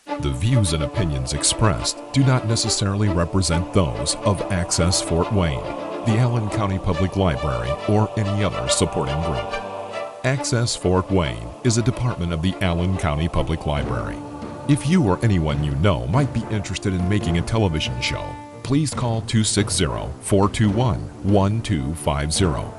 The views and opinions expressed do not necessarily represent those of Access Fort Wayne, the Allen County Public Library, or any other supporting group. Access Fort Wayne is a department of the Allen County Public Library. If you or anyone you know might be interested in making a television show, please call 260-421-1250.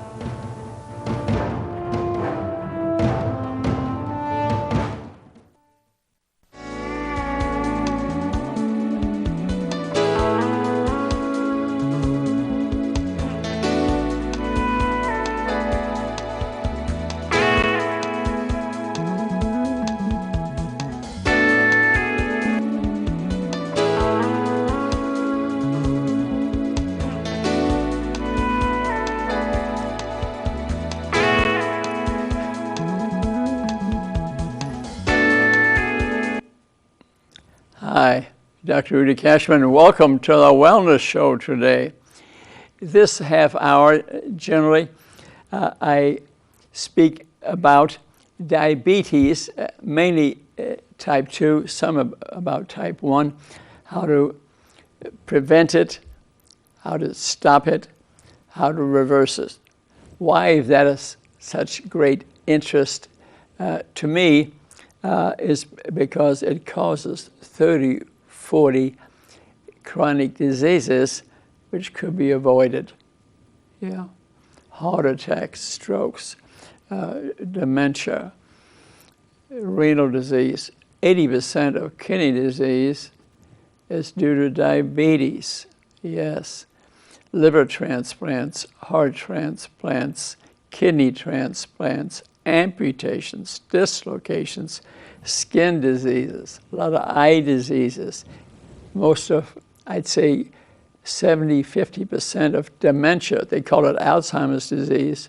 Hi, Dr. Rudy Kachmann, and welcome to the Wellness Show today. This half hour, generally, I speak about diabetes, mainly type 2, some about type 1, how to prevent it, how to stop it, how to reverse it. Why that is such great interest to me is because it causes 30, 40 chronic diseases which could be avoided. Yeah, heart attacks, strokes, dementia, renal disease. 80% of kidney disease is due to diabetes. Yes, liver transplants, heart transplants, kidney transplants, amputations, dislocations, skin diseases, a lot of eye diseases. Most of, I'd say, 70-50% of dementia, they call it Alzheimer's disease,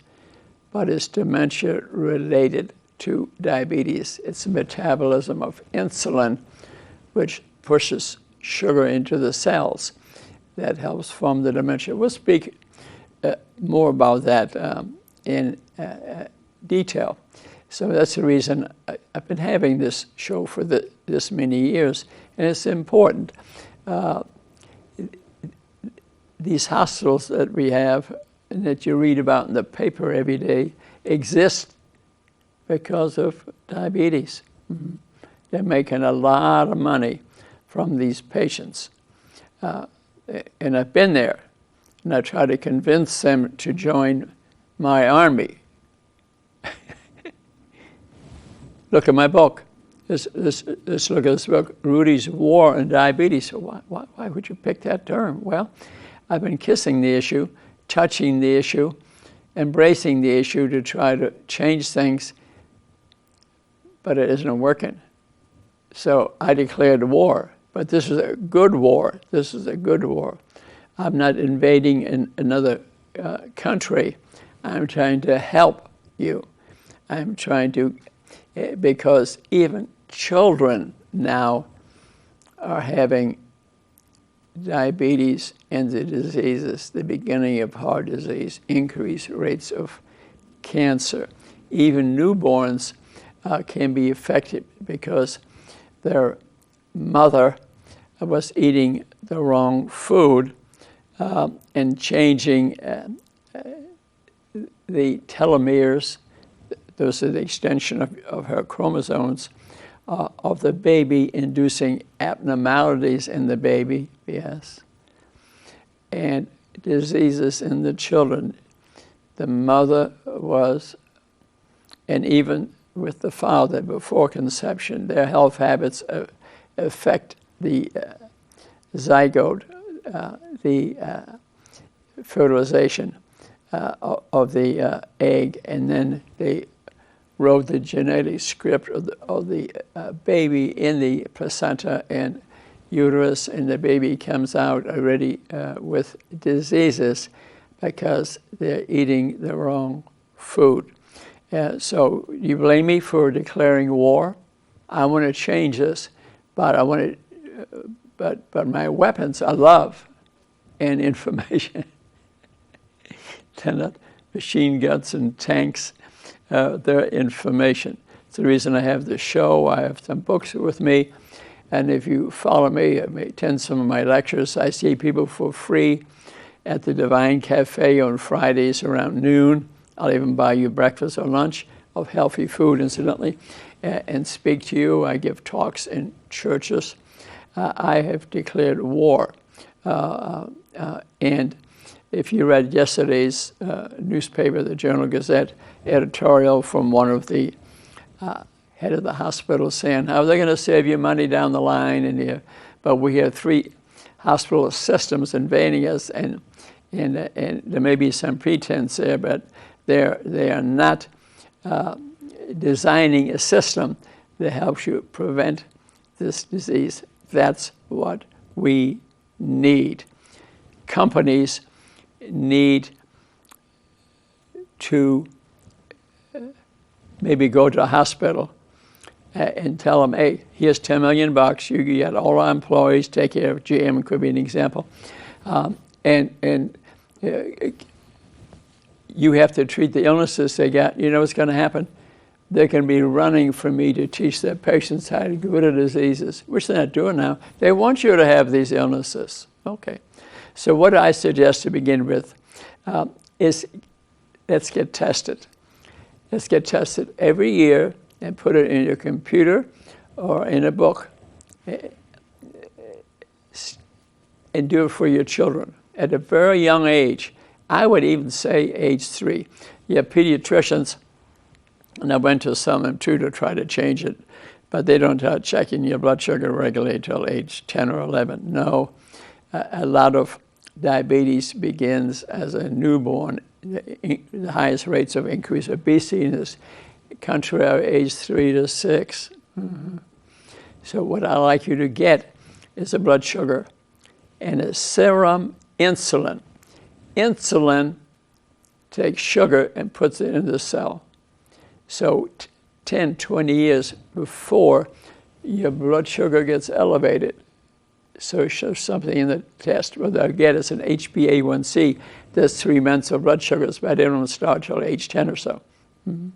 but it's dementia related to diabetes. It's the metabolism of insulin, which pushes sugar into the cells. That helps form the dementia. We'll speak more about that in detail. So that's the reason I've been having this show for this many years, and it's important. These hospitals that we have and that you read about in the paper every day exist because of diabetes. Mm-hmm. They're making a lot of money from these patients. And I've been there, and I try to convince them to join my army. Look at my book. Let's look at this book, Rudy's War on Diabetes. So why would you pick that term? Well, I've been kissing the issue, touching the issue, embracing the issue to try to change things, but it isn't working. So I declared war, but this is a good war. This is a good war. I'm not invading another country. I'm trying to help you. I'm trying to, because even children now are having diabetes and the diseases, the beginning of heart disease, increased rates of cancer. Even newborns can be affected because their mother was eating the wrong food and changing the telomeres. Those are the extension of her chromosomes of the baby, inducing abnormalities in the baby, yes, and diseases in the children. The mother was, and even with the father before conception, their health habits affect the zygote, the fertilization of the egg, and then they wrote the genetic script of the baby in the placenta and uterus, and the baby comes out already with diseases because they're eating the wrong food. So you blame me for declaring war. I want to change this, but but my weapons are love and information. They're not machine guns and tanks. They're information. It's the reason I have the show. I have some books with me. And if you follow me, attend some of my lectures, I see people for free at the Divine Cafe on Fridays around noon. I'll even buy you breakfast or lunch of healthy food, incidentally, and speak to you. I give talks in churches. I have declared war. And if you read yesterday's newspaper, the Journal-Gazette, editorial from one of the head of the hospital saying, how are they going to save you money down the line? But we have 3 hospital systems invading us, and there may be some pretense there, but they are not designing a system that helps you prevent this disease. That's what we need. Companies need to maybe go to a hospital and tell them, hey, here's $10 million. You get all our employees, take care of GM, could be an example. You have to treat the illnesses they got. You know what's going to happen? They're going to be running for me to teach their patients how to get rid of diseases, which they're not doing now. They want you to have these illnesses. Okay. So what I suggest to begin with is let's get tested. Let's get tested every year and put it in your computer or in a book and do it for your children at a very young age. I would even say age 3. You have pediatricians, and I went to some of them too to try to change it, but they don't start checking your blood sugar regularly until age 10 or 11. No, a lot of diabetes begins as a newborn. The highest rates of increased obesity in this country are age 3 to 6. Mm-hmm. So what I like you to get is a blood sugar and a serum insulin. Insulin takes sugar and puts it in the cell. So 10, 20 years before your blood sugar gets elevated, so show something in the test. What they'll get is an HbA1c. That's 3 months of blood sugars, but they don't start till age 10 or so. Mm-hmm.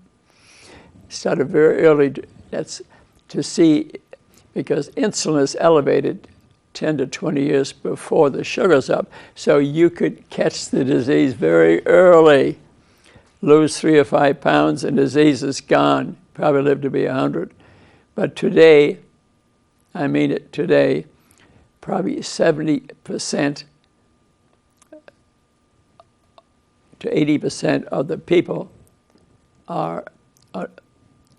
Started very early. That's to see, because insulin is elevated 10 to 20 years before the sugar's up. So you could catch the disease very early, lose 3 or 5 pounds, and disease is gone. Probably live to be 100. But today, I mean it today, probably 70% to 80% of the people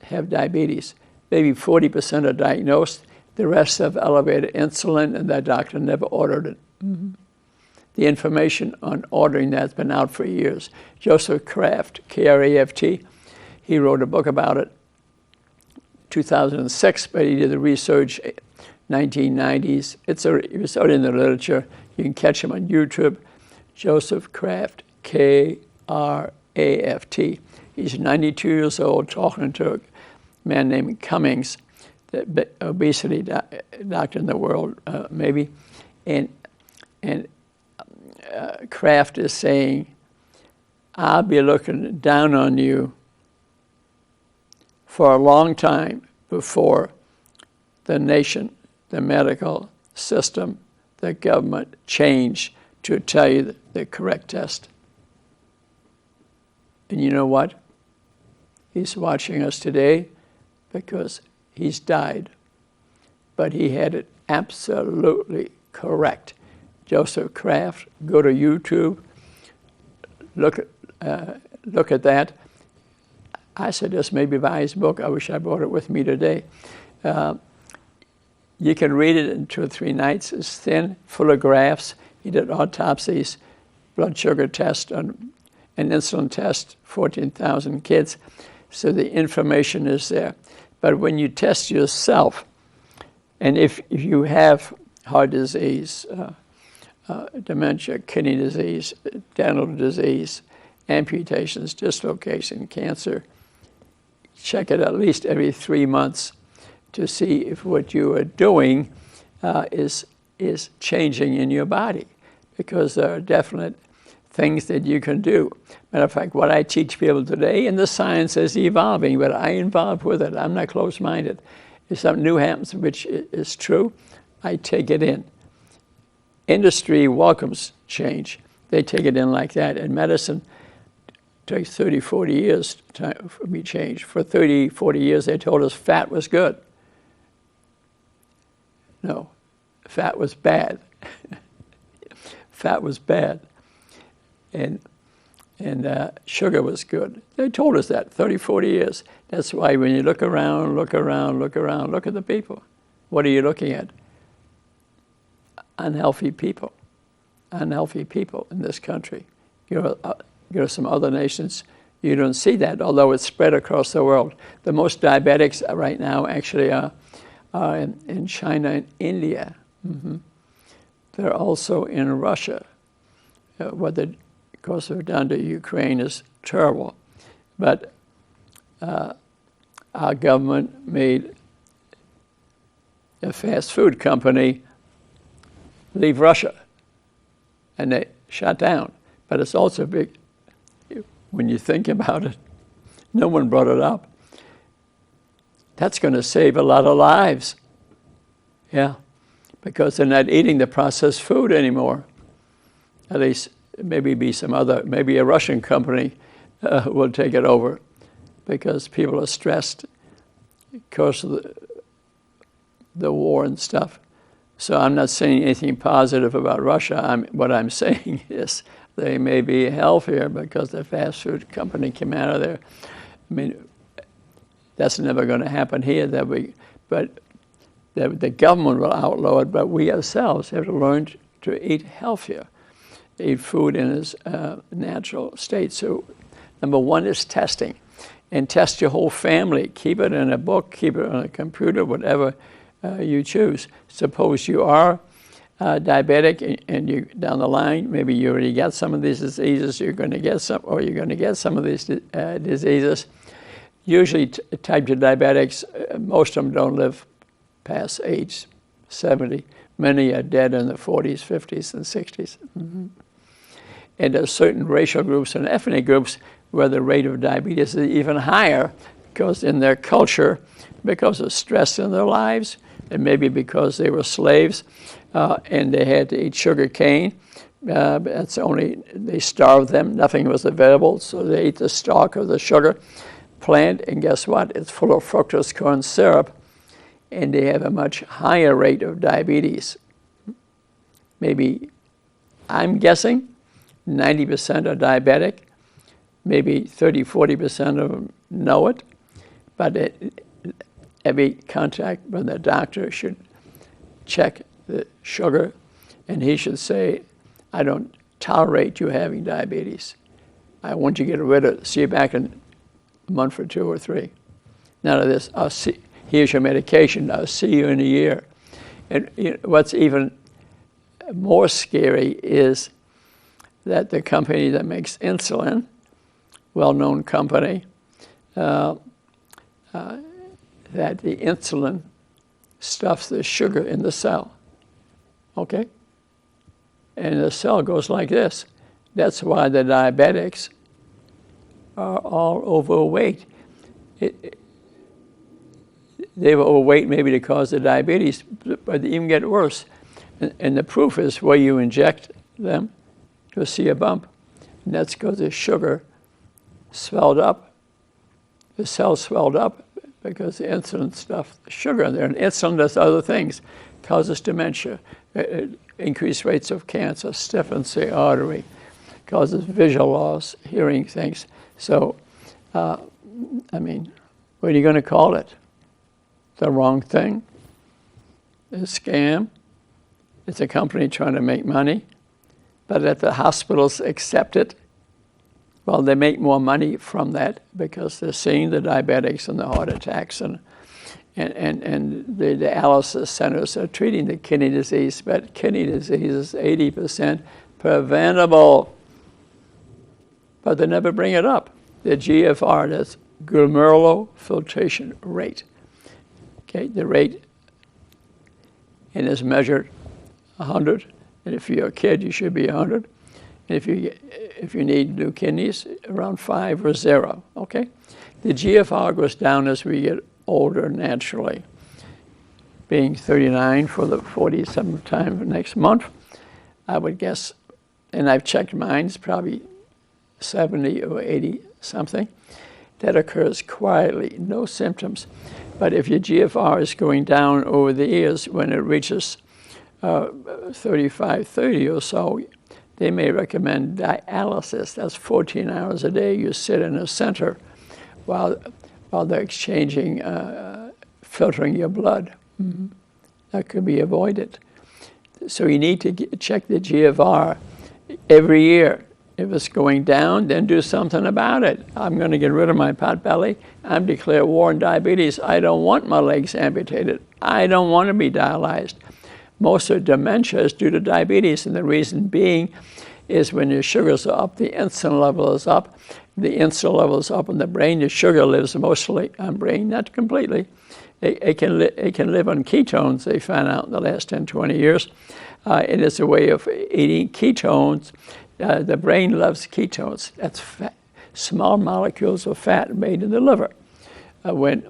have diabetes. Maybe 40% are diagnosed. The rest have elevated insulin, and their doctor never ordered it. Mm-hmm. The information on ordering that's been out for years. Joseph Kraft, K-R-A-F-T, he wrote a book about it, 2006, but he did the research 1990s. It's out in the literature. You can catch him on YouTube. Joseph Kraft, K-R-A-F-T. He's 92 years old, talking to a man named Cummings, the obesity doctor in the world, maybe. And Kraft is saying, I'll be looking down on you for a long time before the nation, the medical system, the government change to tell you the correct test. And you know what? He's watching us today because he's died. But he had it absolutely correct. Joseph Kraft, go to YouTube, look at that. I suggest maybe buy his book. I wish I brought it with me today. You can read it in 2 or 3 nights. It's thin, full of graphs. He did autopsies, blood sugar test, and an insulin test, 14,000 kids. So the information is there. But when you test yourself, and if you have heart disease, dementia, kidney disease, dental disease, amputations, dislocation, cancer, check it at least every 3 months to see if what you are doing is changing in your body, because there are definite things that you can do. Matter of fact, what I teach people today, and the science is evolving, but I involve with it. I'm not close-minded. If something new happens, which is true, I take it in. Industry welcomes change. They take it in like that. And medicine takes 30, 40 years to be changed. For 30, 40 years, they told us fat was good. No, fat was bad. Fat was bad. And sugar was good. They told us that 30, 40 years. That's why when you look around, look at the people. What are you looking at? Unhealthy people. Unhealthy people in this country. You go to some other nations, you don't see that, although it's spread across the world. The most diabetics right now actually are in China and India. Mm-hmm. They're also in Russia. Of course, they're down to Ukraine is terrible. But our government made a fast food company leave Russia, and they shut down. But it's also big, when you think about it, no one brought it up. That's going to save a lot of lives. Yeah, because they're not eating the processed food anymore. At least maybe a Russian company will take it over, because people are stressed because of the war and stuff. So I'm not saying anything positive about Russia. What I'm saying is they may be healthier because the fast food company came out of there. I mean, that's never going to happen here. But the government will outlaw it, but we ourselves have to learn to eat healthier, eat food in its natural state. So number one is testing. And test your whole family. Keep it in a book, keep it on a computer, whatever you choose. Suppose you are diabetic and you down the line, maybe you already got some of these diseases, you're going to get some of these diseases. Usually type 2 diabetics, most of them don't live past age 70. Many are dead in the 40s, 50s, and 60s. Mm-hmm. And there's certain racial groups and ethnic groups where the rate of diabetes is even higher, because in their culture, because of stress in their lives, and maybe because they were slaves and they had to eat sugar cane. They starved them, nothing was available, so they ate the stalk of the sugar plant, and guess what? It's full of fructose corn syrup, and they have a much higher rate of diabetes. Maybe, I'm guessing, 90% are diabetic. Maybe 30, 40% of them know it, but every contact with the doctor should check the sugar, and he should say, I don't tolerate you having diabetes. I want you to get rid of it. See you back in a month or 2 or 3. None of this, here's your medication, I'll see you in a year. And what's even more scary is that the company that makes insulin, well-known company, that the insulin stuffs the sugar in the cell, okay? And the cell goes like this. That's why the diabetics are all overweight. They were overweight maybe to cause the diabetes, but they even get worse. And the proof is where you inject them, you'll see a bump. And that's because the sugar swelled up. The cells swelled up because the insulin stuffed the sugar in there. And insulin does other things, causes dementia, increased rates of cancer, stiffens the artery, causes visual loss, hearing things. So, what are you going to call it? The wrong thing? A scam? It's a company trying to make money, but that the hospitals accept it. Well, they make more money from that because they're seeing the diabetics and the heart attacks and the dialysis centers are treating the kidney disease, but kidney disease is 80% preventable. But they never bring it up. The GFR, that's glomerular filtration rate. Okay, the rate, and is measured 100, and if you're a kid, you should be 100. And if you need new kidneys, around 5 or 0, okay? The GFR goes down as we get older naturally. being 39 for the 47th time next month, I would guess, and I've checked mine, it's probably 70 or 80 something. That occurs quietly, no symptoms. But if your GFR is going down over the years, when it reaches 35, 30 or so, they may recommend dialysis. That's 14 hours a day. You sit in a center while they're exchanging, filtering your blood. Mm-hmm. That could be avoided. So you need to check the GFR every year. If it's going down, then do something about it. I'm going to get rid of my pot belly. I'm declared war on diabetes. I don't want my legs amputated. I don't want to be dialyzed. Most of dementia is due to diabetes, and the reason being is when your sugars are up, the insulin level is up. The insulin level is up in the brain. Your sugar lives mostly on brain, not completely. It can live on ketones, they found out in the last 10, 20 years. It is a way of eating ketones. The brain loves ketones. That's fat, small molecules of fat made in the liver. When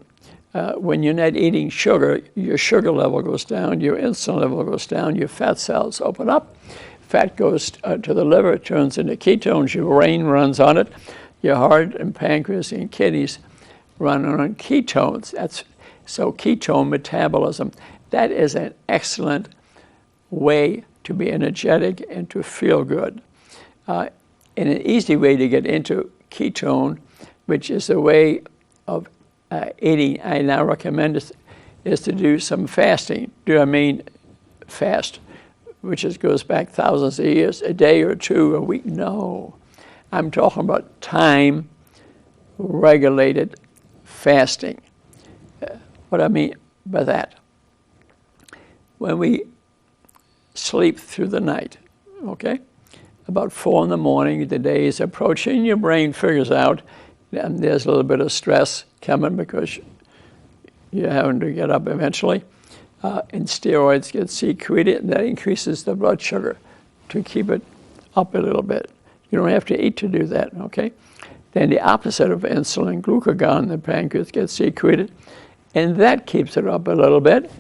you're not eating sugar, your sugar level goes down, your insulin level goes down, your fat cells open up. Fat goes to the liver, it turns into ketones, your brain runs on it. Your heart and pancreas and kidneys run on ketones. So ketone metabolism, that is an excellent way to be energetic and to feel good. And an easy way to get into ketone, which is a way of eating, I now recommend is to do some fasting. Do I mean fast, which goes back thousands of years, a day or two, a week? No. I'm talking about time-regulated fasting. What I mean by that, when we sleep through the night, okay? About 4 in the morning, the day is approaching, your brain figures out, and there's a little bit of stress coming because you're having to get up eventually, and steroids get secreted, and that increases the blood sugar to keep it up a little bit. You don't have to eat to do that, okay? Then the opposite of insulin, glucagon, the pancreas gets secreted, and that keeps it up a little bit.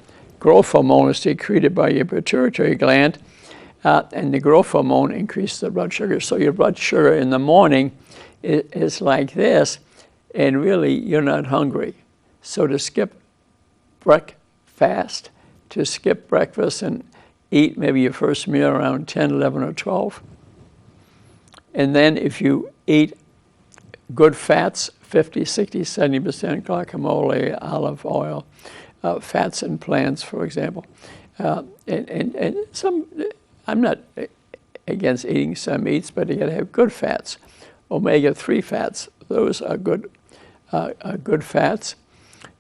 Growth hormone is secreted by your pituitary gland, and the growth hormone increases the blood sugar. So your blood sugar in the morning is like this, and really you're not hungry. So to skip breakfast, to skip breakfast and eat maybe your first meal around 10, 11, or 12. And then if you eat good fats, 50, 60, 70% guacamole, olive oil, fats and plants, for example. And some, I'm not against eating some meats, but you gotta have good fats. Omega-3 fats, those are good fats.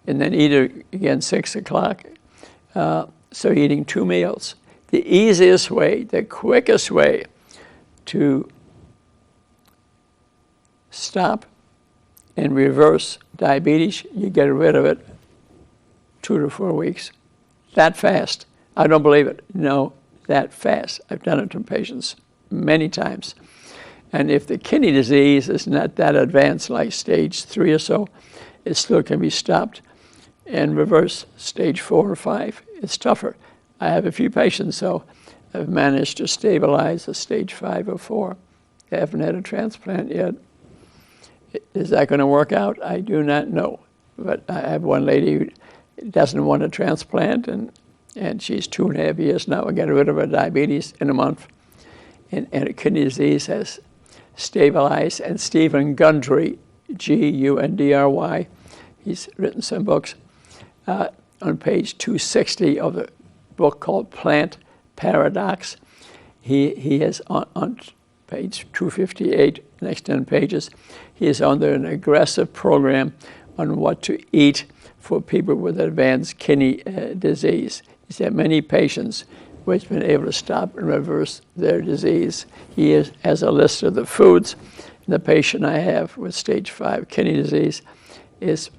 And then eat again 6 o'clock. So eating 2 meals. The easiest way, the quickest way to stop and reverse diabetes, you get rid of it 2 to 4 weeks. That fast. I don't believe it. No, that fast. I've done it to patients many times. And if the kidney disease is not that advanced, like stage 3 or so, it still can be stopped and reversed. Stage 4 or 5, it's tougher. I have a few patients, so I've managed to stabilize a stage 5 or 4. They haven't had a transplant yet. Is that going to work out? I do not know. But I have one lady who doesn't want a transplant, and she's 2.5 years now. We're getting rid of her diabetes in a month. And her kidney disease has stabilized. And Stephen Gundry, Gundry, he's written some books. On page 260 of the book called Plant Paradox, he has on page 258, next 10 pages, he is under an aggressive program on what to eat for people with advanced kidney disease. He's had many patients who has been able to stop and reverse their disease. He has a list of the foods. And the patient I have with stage 5 kidney disease is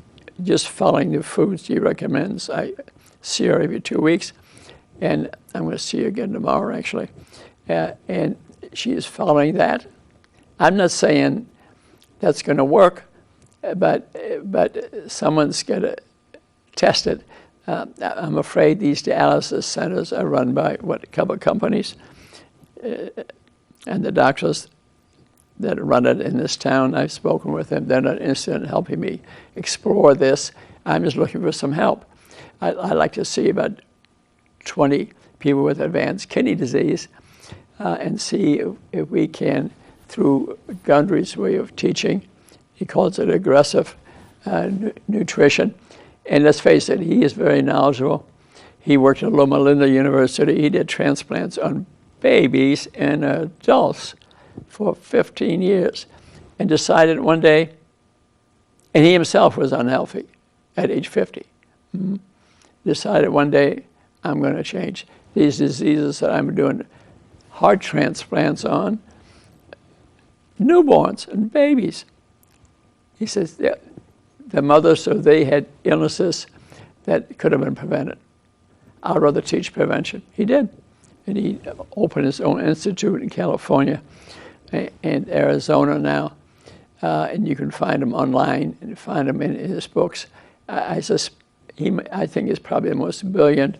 just following the foods he recommends. I see her every 2 weeks, and I'm going to see her again tomorrow, actually. And she is following that. I'm not saying that's going to work, but someone's got to test it. I'm afraid these dialysis centers are run by, a couple of companies. And the doctors that run it in this town, I've spoken with them. They're not interested in helping me explore this. I'm just looking for some help. I like to see about 20 people with advanced kidney disease and see if we can, through Gundry's way of teaching, he calls it aggressive nutrition. And let's face it, he is very knowledgeable. He worked at Loma Linda University. He did transplants on babies and adults for 15 years and decided one day, and he himself was unhealthy at age 50, decided one day, I'm going to change these diseases that I'm doing heart transplants on, newborns and babies. He says the mothers, so they had illnesses that could have been prevented. I'd rather teach prevention. He did. And he opened his own institute in California and Arizona now. And you can find him online and find him in his books. I think he's probably the most brilliant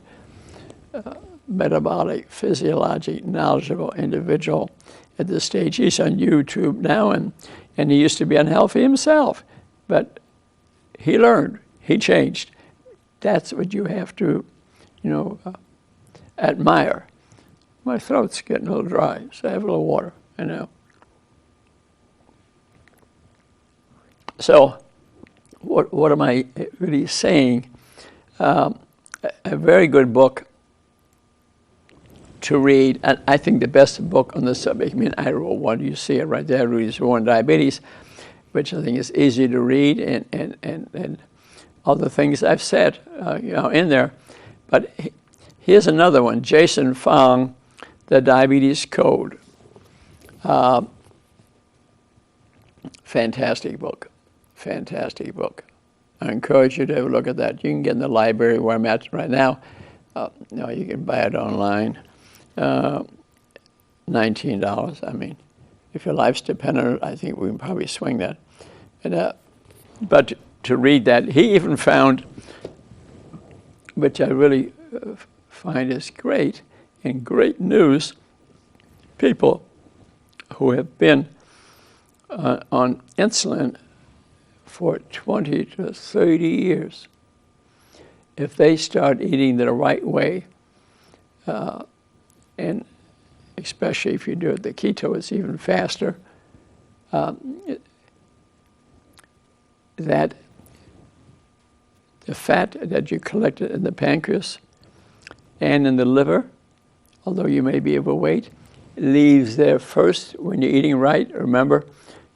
metabolic, physiologic, knowledgeable individual at this stage. He's on YouTube now, and he used to be unhealthy himself. But he learned, he changed. That's what you have to, admire. My throat's getting a little dry, so I have a little water, So, what am I really saying? A very good book to read. And I think the best book on the subject, I wrote one, you see it right there, Rudy's War on Diabetes, which I think is easy to read, and all the things I've said, in there. But here's another one, Jason Fung, The Diabetes Code. Fantastic book. Fantastic book. I encourage you to have a look at that. You can get in the library where I'm at right now. You can buy it online. $19. If your life's dependent on it, I think we can probably swing that. But to read that, he even found, which I really find is great, and great news, people who have been on insulin for 20 to 30 years, if they start eating the right way, and especially if you do it the keto, it's even faster, that the fat that you collected in the pancreas and in the liver, although you may be overweight, leaves there first when you're eating right. Remember,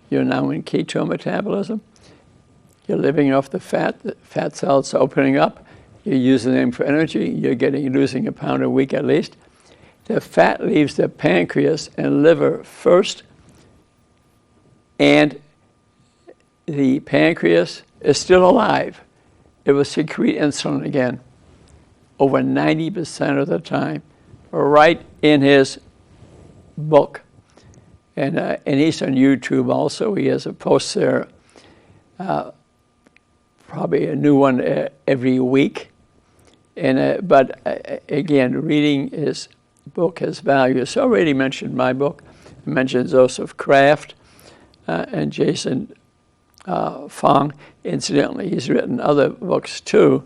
you're now in keto metabolism. You're living off the fat cells are opening up. You're using them for energy. You're losing a pound a week at least. The fat leaves the pancreas and liver first, and the pancreas is still alive. It will secrete insulin again over 90% of the time, right in his book. And he's on YouTube also. He has a post there, probably a new one every week. But again, reading his book has value. It's already mentioned my book. I mentioned Joseph Kraft and Jason Fung. Incidentally, he's written other books too.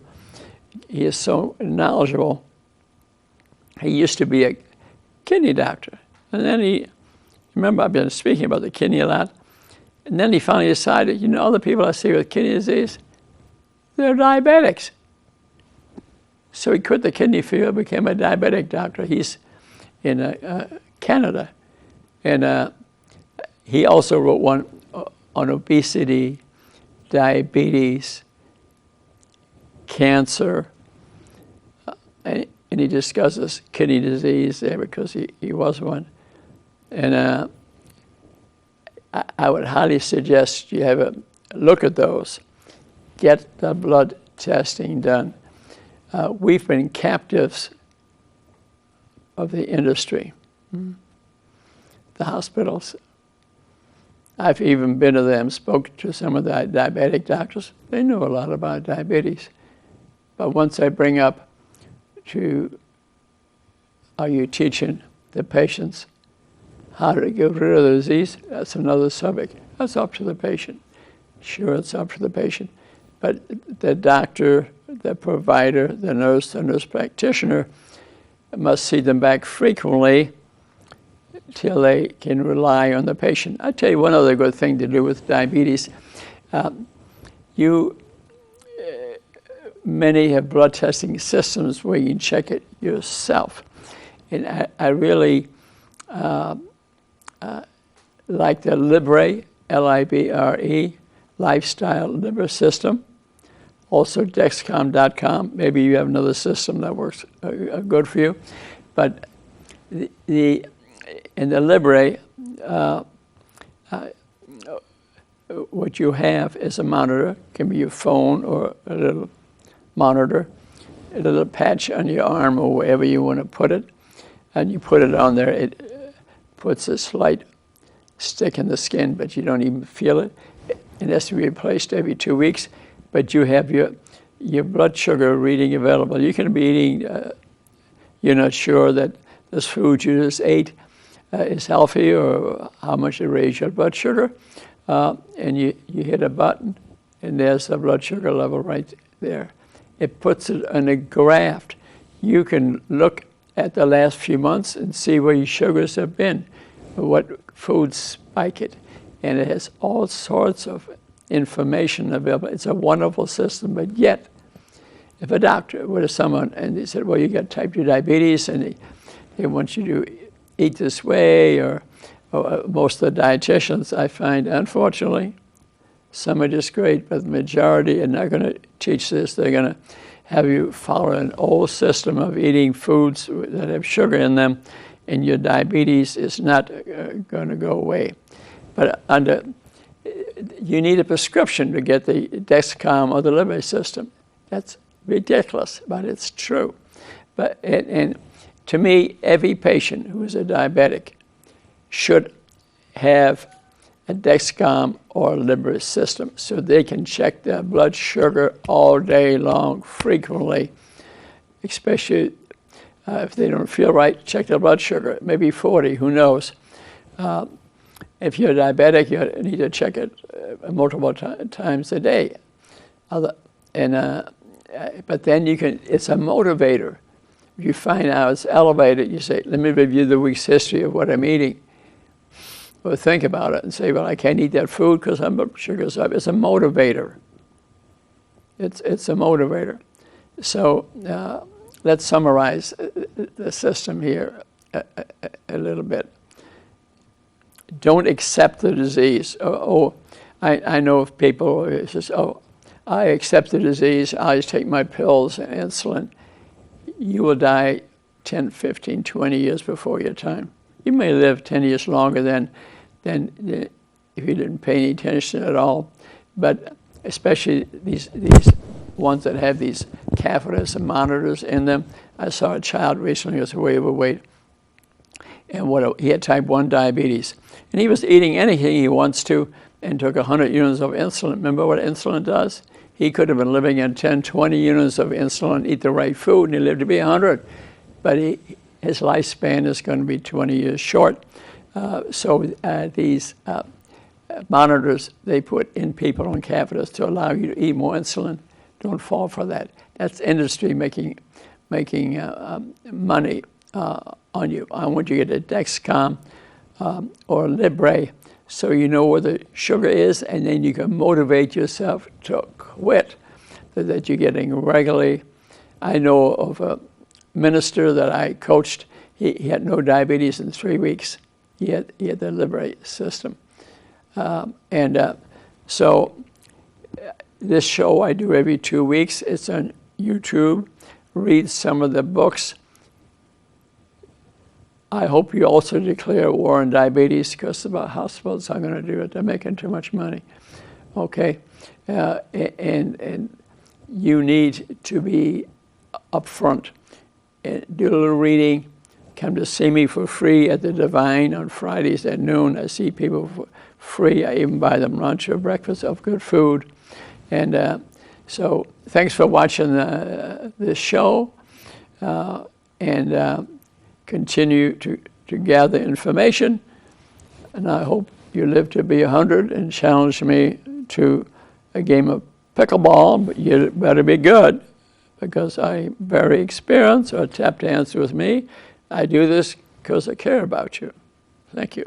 He is so knowledgeable. He used to be a kidney doctor. And then remember I've been speaking about the kidney a lot. And then he finally decided, all the people I see with kidney disease, they're diabetics. So he quit the kidney field, became a diabetic doctor. He's in Canada. And he also wrote one on obesity, diabetes, cancer, and he discusses kidney disease there because he was one. And I would highly suggest you have a look at those. Get the blood testing done. We've been captives of the industry, the hospitals. I've even been to them, spoke to some of the diabetic doctors. They know a lot about diabetes. But once I bring up to, are you teaching the patients how to get rid of the disease? That's another subject. That's up to the patient. Sure, it's up to the patient. But the doctor, the provider, the nurse practitioner must see them back frequently till they can rely on the patient. I'll tell you one other good thing to do with diabetes. Many have blood testing systems where you can check it yourself. And I really like the Libre, Libre, Lifestyle Libre system. Also Dexcom.com. Maybe you have another system that works good for you. But in the Libre, what you have is a monitor. It can be your phone or a little monitor, a little patch on your arm or wherever you want to put it. And you put it on there. It puts a slight stick in the skin, but you don't even feel it. It has to be replaced every 2 weeks. But you have your blood sugar reading available. You can be eating, you're not sure that this food you just ate is healthy or how much it raised your blood sugar. And you hit a button, and there's the blood sugar level right there. It puts it on a graph. You can look at the last few months and see where your sugars have been, what foods spike it. And it has all sorts of information available. It's a wonderful system, but yet, if a doctor were to someone and they said, well, you got type 2 diabetes and they want you to eat this way, or most of the dietitians, I find, unfortunately, some are just great, but the majority are not going to teach this. They're going to have you follow an old system of eating foods that have sugar in them, and your diabetes is not going to go away. But you need a prescription to get the Dexcom or the Libre system. That's ridiculous, but it's true. But and to me, every patient who is a diabetic should have a Dexcom or Libre system so they can check their blood sugar all day long, frequently, especially if they don't feel right, check their blood sugar, maybe 40, who knows. If you're diabetic, you need to check it multiple times a day. But then it's a motivator. If you find out it's elevated, you say, let me review the week's history of what I'm eating. Or think about it and say, well, I can't eat that food because my blood sugar's up. It's a motivator. It's a motivator. So let's summarize the system here a little bit. Don't accept the disease. I know of people who says, I accept the disease, I just take my pills and insulin. You will die 10, 15, 20 years before your time. You may live 10 years longer than if you didn't pay any attention at all. But especially these ones that have these catheters and monitors in them. I saw a child recently who was way overweight, and he had type 1 diabetes. And he was eating anything he wants to and took 100 units of insulin. Remember what insulin does? He could have been living on 10, 20 units of insulin, eat the right food, and he lived to be 100. But his lifespan is going to be 20 years short. So these monitors they put in people on catheters to allow you to eat more insulin. Don't fall for that. That's industry making money on you. I want you to get a Dexcom or Libre so you know where the sugar is, and then you can motivate yourself to quit that you're getting regularly. I know of a minister that I coached. He had no diabetes in 3 weeks. He had the Libre system. So this show I do every 2 weeks. It's on YouTube. Read some of the books. I hope you also declare war on diabetes, because about hospitals are going to do it. They're making too much money. Okay, and you need to be upfront and do a little reading. Come to see me for free at the Divine on Fridays at noon. I see people for free. I even buy them lunch or breakfast of good food. And So thanks for watching this show, and continue to gather information. And I hope you live to be 100 and challenge me to a game of pickleball, but you better be good, because I'm very experienced, or tap dance with me. I do this because I care about you. Thank you.